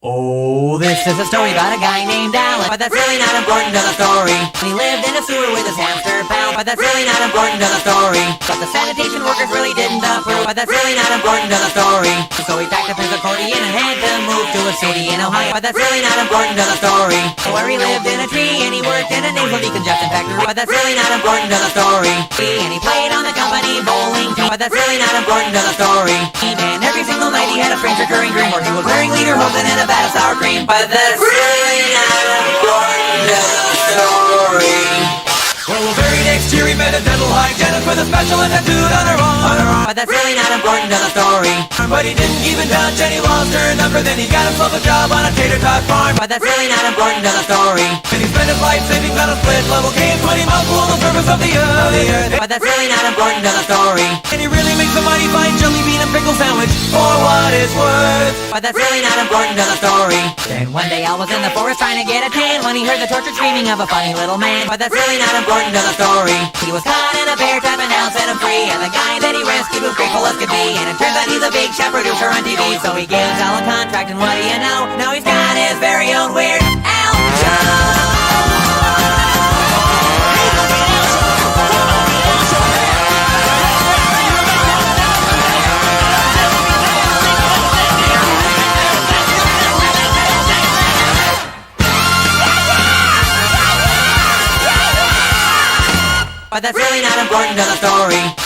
Oh, this is a story about a guy named Alan, but that's really not important to the story. He lived in a sewer with his hamster pal, but that's really not important to the story. But the sanitation workers really didn't approve, but that's really not important to the story. So he packed up his accordion and had to move to a city in Ohio, but that's really not important to the story. Where he lived in a tree and he worked in a nasal decongestant factory, but that's really not important to the story. And he played on the company bowling team, but that's really not important to the story. And every single night he had a strange recurring dream where he was wearing lederhosen and a vat of sour cream, but that's really not important to the story. Well, the very next year he met a dental hygienist with a spatula tattooed on her arm. But that's really not important to the story. But he didn't even touch any lost her number. Then he got himself a job on a tater tot farm. But that's really not important to the story. And he spent his life savings on a split level game, 20 miles below the surface of the earth. But that's really not important to the story. And he really makes a mighty fine jelly bean and pickle sandwich for what it's worth. But that's really not important to the story. Then one day Al was in the forest trying to get a tan when he heard the tortured screaming of a funny little man. But that's really not important to the story. He was caught in a bear trap and Al set him free, and the guy that he rescued was grateful as could be. And it turns out he's a big shot producer on TV, so he gives Al a contract, and what do you know? Now he's got his very own Weird Al Show. But that's really not important to the story.